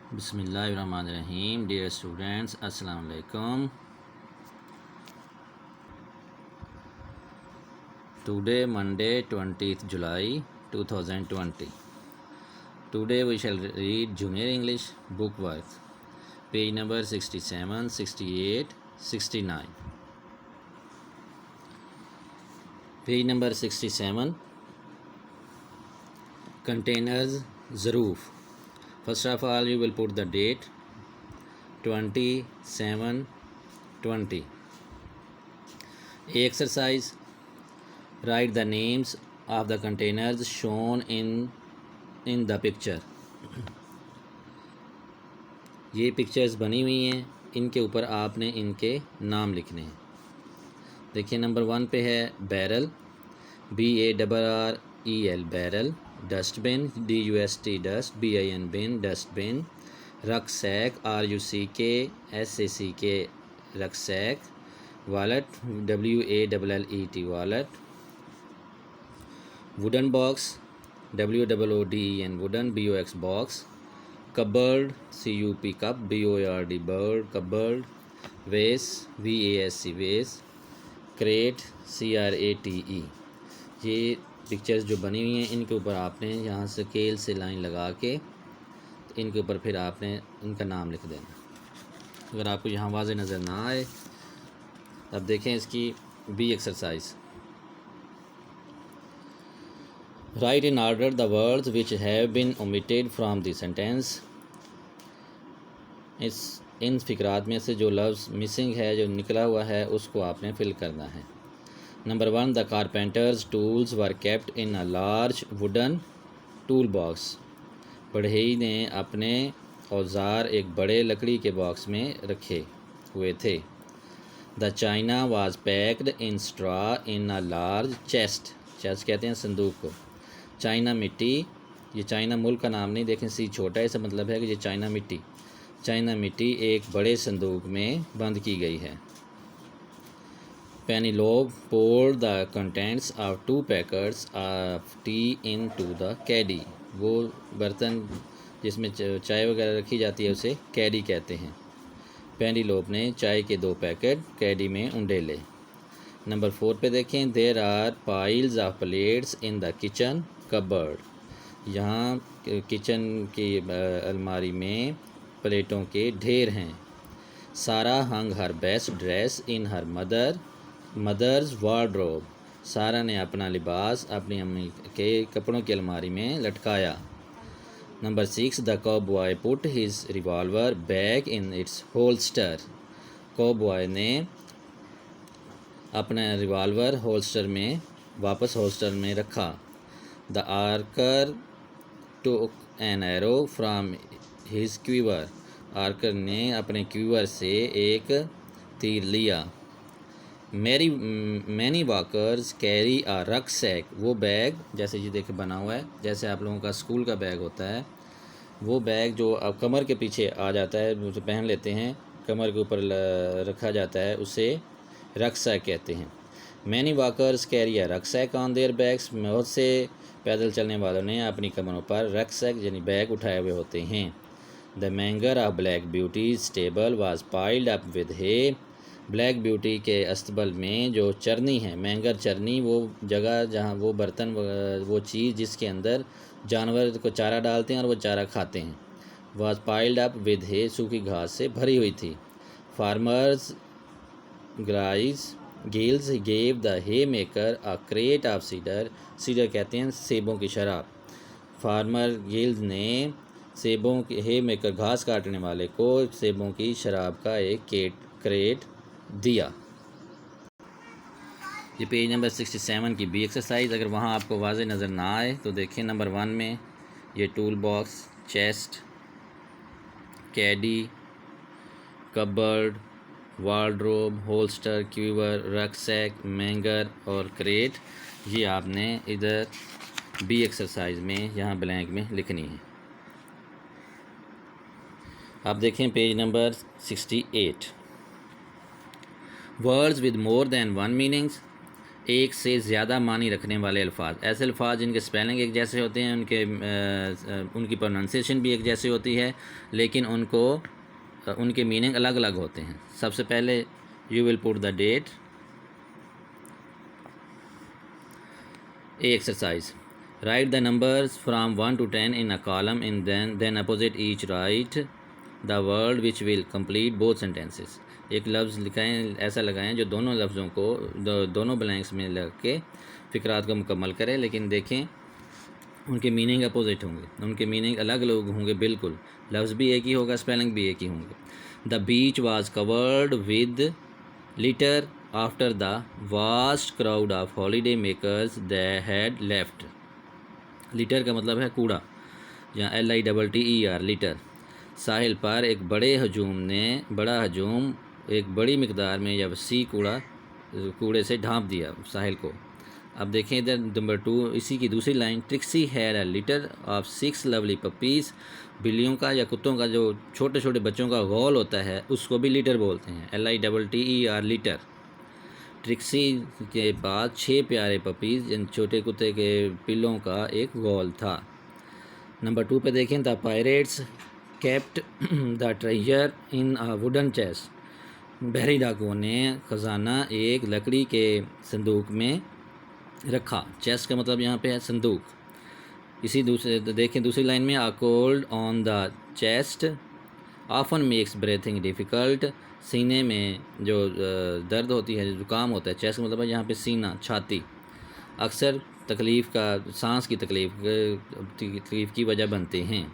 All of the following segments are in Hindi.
बिस्मिल्लाहिर्रहमानिर्रहीम। डियर स्टूडेंट्स, अस्सलाम वालेकुम। Today Monday 20th July 2020। Today we shall read junior English book work, page number 67, 68, 69। Page number 67, containers ज़रूफ। First of all, you will put the date 27/20. Exercise: write the names of the containers shown in the picture. ये पिक्चर्स बनी हुई हैं, इनके ऊपर आपने इनके नाम लिखने हैं। देखिए नंबर 1 पे है barrel, BARREL barrel. Dustbin, DUST dust, BIN bin dustbin. Rucksack, RUCK SACK rucksack. Wallet, WALLET wallet. Wooden box, WOODEN wooden BOX box. Cupboard, CUP cup, BOARD board cupboard. Vase, VASC vase. Crate, CRATE। ये पिक्चर्स जो बनी हुई हैं इनके ऊपर आपने यहाँ से स्केल से लाइन लगा के इनके ऊपर फिर आपने इनका नाम लिख देना। अगर आपको यहाँ वाज़े नज़र ना आए अब देखें इसकी B exercise. Write in order the words which have been omitted from the sentence. इन फ़िक्रात में से जो लफ्ज़ मिसिंग है, जो निकला हुआ है, उसको आपने फिल करना है। Number 1, the carpenters tools were kept in a large wooden tool box. बढ़ई ने अपने औजार एक बड़े लकड़ी के बॉक्स में रखे हुए थे। The China was packed in straw in a large chest. Chest कहते हैं संदूक को। चाइना मिट्टी, ये चाइना मुल्क का नाम नहीं, देखें सी छोटा है, इसका मतलब है कि ये चाइना मिट्टी एक बड़े संदूक में बंद की गई है। पेनीलोप poured the contents of 2 packets of tea into the caddy। वो बर्तन जिसमें चाय वगैरह रखी जाती है उसे कैडी कहते हैं। पेनीलोप ने चाय के 2 पैकेट कैडी में उंडेले। नंबर 4 पे देखें, there are piles of plates in the kitchen cupboard. यहाँ किचन की अलमारी में प्लेटों के ढेर हैं। Sara hung her best dress in her mother's wardrobe. Sara ने अपना लिबास अपनी अम्मी के कपड़ों की अलमारी में लटकाया। Number 6, the cowboy put his revolver back in its holster. Cowboy ने अपना रिवॉल्वर वापस होल्स्टर में रखा। The archer took an arrow from his quiver. Archer ने अपने क्वीवर से एक तीर लिया। Many walkers carry a rucksack. वो बैग जैसे ये देखे बना हुआ है, जैसे आप लोगों का स्कूल का बैग होता है, वो बैग जो अब कमर के पीछे आ जाता है, उसे पहन लेते हैं, कमर के ऊपर रखा जाता है, उसे रक्सैक कहते हैं। Many walkers carry a rucksack on their bags. बहुत से पैदल चलने वालों ने अपनी कमरों पर रक्सैक यानी बैग उठाए हुए होते हैं। The manger of Black Beauty stable was piled up with hay. Black Beauty के अस्तबल में जो चरनी है, मैंगर चरनी वो जगह जहाँ वो बर्तन वो चीज़ जिसके अंदर जानवर को चारा डालते हैं और वो चारा खाते हैं, was piled up with hay, सूखी घास से भरी हुई थी। Farmers Giles gave the hay maker a crate of cider. Cider कहते हैं सेबों की शराब। फार्मर गिल्स ने सेबों के हे मेकर घास काटने वाले को सेबों की शराब का एक क्रेट दिया। ये पेज नंबर 67 की बी एक्सरसाइज। अगर वहाँ आपको वाज़े नज़र ना आए तो देखें नंबर 1 में ये tool box, chest, caddy, cupboard, wardrobe, holster, quiver, rucksack, manger और क्रेट, ये आपने इधर बी एक्सरसाइज में यहाँ ब्लैंक में लिखनी है। आप देखें page number 68। Words with more than 1 meanings. एक से ज़्यादा मानी रखने वाले अल्फाज, ऐसे अल्फाज जिनके स्पेलिंग एक जैसे होते हैं, उनकी प्रोनाउंसिएशन भी एक जैसी होती है, लेकिन उनके मीनिंग अलग अलग होते हैं। सबसे पहले you will put the date. Exercise, write the numbers from 1 to 10 in a column in then opposite each write the word which will complete both sentences. एक लफ्ज़ लिखाएं, ऐसा लगाएं जो दोनों लफ्ज़ों को दोनों ब्लैंक्स में लग के फ़िक्रात को मुकम्मल करें, लेकिन देखें उनके मीनिंग अपोजिट होंगे, उनके मीनिंग अलग अलग होंगे बिल्कुल। लफ्ज़ भी एक ही होगा, स्पेलिंग भी एक ही होंगे। The beach was covered with litre after the vast crowd of holiday makers they had left. Litre का मतलब है कूड़ा, जहाँ LITTER लिटर। साहिल पर एक बड़ा हजूम एक बड़ी मिकदार में या वसी कूड़े से ढांप दिया साहिल को। अब देखें इधर नंबर 2, इसी की दूसरी line, Trixie had a litre of 6 lovely puppies. बिल्लियों का या कुत्तों का जो छोटे छोटे बच्चों का गौल होता है उसको भी लिटर बोलते हैं, LITTER लिटर। ट्रिक्सी के बाद 6 प्यारे पपीज़, जिन छोटे कुत्ते के पिल्लों का एक गौल था। नंबर 2 पे देखें, the pirates kept the treasure in a wooden chest. बहरी डाकुओं ने ख़जाना एक लकड़ी के संदूक में रखा। चेस्ट का मतलब यहाँ पे है संदूक। इसी देखें दूसरी लाइन में, a cold on the chest often makes breathing difficult. सीने में जो दर्द होती है, जुकाम होता है, चेस्ट का मतलब है यहाँ पे सीना, छाती, अक्सर सांस की तकलीफ़ की वजह बनते हैं।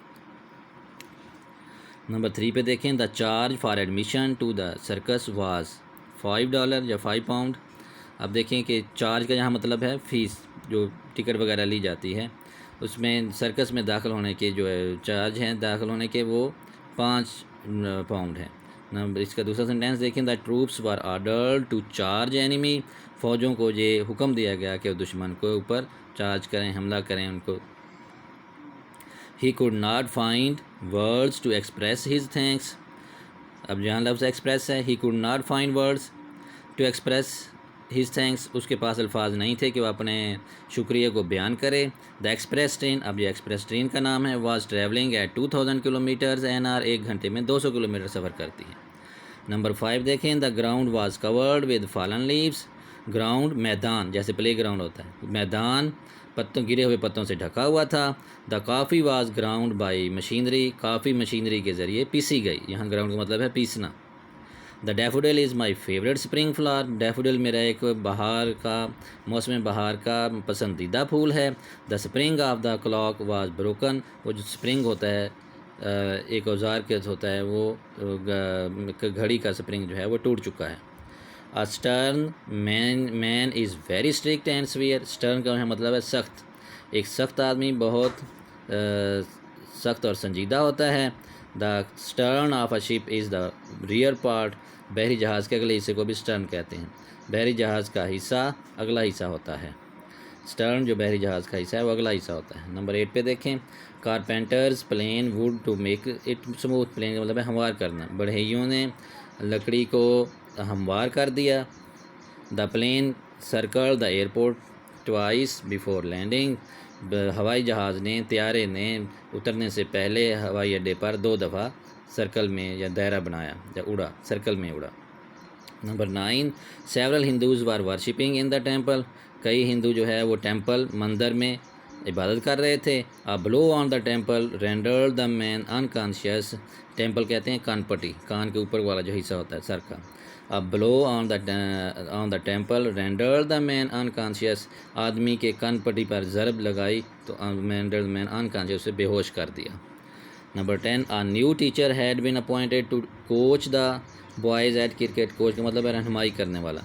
नंबर 3 पे देखें, the charge for admission to the circus was $5 या £5। अब देखें कि चार्ज का यहाँ मतलब है फ़ीस, जो टिकट वगैरह ली जाती है, उसमें सर्कस में दाखिल होने के जो है चार्ज हैं दाखिल होने के, वो £5 है। नंबर इसका दूसरा सेंटेंस देखें, the troops were ordered to charge enemy. फ़ौजों को ये हुक्म दिया गया कि वो दुश्मन को ऊपर चार्ज करें, हमला करें उनको। He could not find words to express his thanks। अब जहाँ लफ्ज़ एक्सप्रेस है, he could not find words to express his thanks, उसके पास अल्फाज नहीं थे कि वह अपने शुक्रिया को बयान करे। द एक्सप्रेस ट्रेन, अब ये एक्सप्रेस ट्रेन का नाम है, was travelling at 2000 kilometres an hour, 1 घंटे में 200 किलोमीटर सफ़र करती है। नंबर 5 देखें, the ground was covered with fallen leaves। Ground मैदान, जैसे प्ले ग्राउंड होता है, मैदान गिरे हुए पत्तों से ढका हुआ था। The coffee was ground by machinery. Coffee machinery के ज़रिए पीसी गई। यहाँ ग्राउंड का मतलब है पीसना। The daffodil is my favourite spring flower. Daffodil मेरा एक मौसम बहार का पसंदीदा फूल है। The spring of the clock was broken. वो जो स्प्रिंग होता है, एक औजार के होता है, वो घड़ी का स्प्रिंग जो है वो टूट चुका है। A stern man is very strict and severe. Stern का मतलब है सख्त। एक सख्त आदमी बहुत सख्त और संजीदा होता है। The stern of a ship is the rear part. बहरी जहाज़ के अगले हिस्से को भी स्टर्न कहते हैं। बहरी जहाज़ का हिस्सा अगला हिस्सा होता है। स्टर्न जो बहरी जहाज़ का हिस्सा है वो अगला हिस्सा होता है। नंबर 8 पे देखें, carpenters plane wood to make it smooth. Plane का मतलब है हमवार करना। बढ़इयों ने लकड़ी को हमवार कर दिया। The plane circle the airport twice before landing. हवाई जहाज़ ने, त्यारे ने उतरने से पहले हवाई अड्डे पर 2 दफ़ा सर्कल में या दायरा बनाया या उड़ा, सर्कल में उड़ा। Number 9, several Hindus were worshipping in the temple. कई हिंदू जो है वो टेम्पल मंदिर में इबादत कर रहे थे। A blow on the temple render the man unconscious. Temple कहते हैं कान पट्टी, कान के ऊपर वाला जो हिस्सा होता है सर का। A blow on the temple render the man unconscious. आदमी के कान पट्टी पर ज़रब लगाई तो रेंडर द मैन अनकॉन्शियस, उसे बेहोश कर दिया। Number 10, a new teacher had been appointed to coach the boys at cricket. Coach का मतलब है रहनुमाई करने वाला।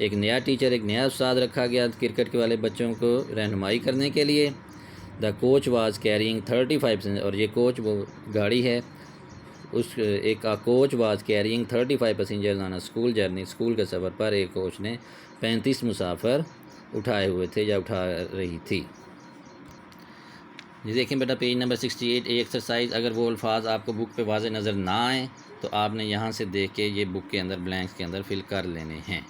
एक नया टीचर, एक नया उस्ताद रखा गया क्रिकेट के वाले बच्चों को रहनुमाई करने के लिए। द कोच वाज कैरिंग 35, और ये कोच वो गाड़ी है, coach was carrying 35 passengers on a school journey. School के सफ़र पर एक कोच ने 35 मुसाफिर उठाए हुए थे या उठा रही थी। ये देखें बेटा पेज नंबर 68 एक्सरसाइज। अगर वो अल्फाज आपको बुक पे वाज़े नज़र ना आए तो आपने यहाँ से देख के ये बुक के अंदर ब्लैंक्स के अंदर फिल कर लेने हैं।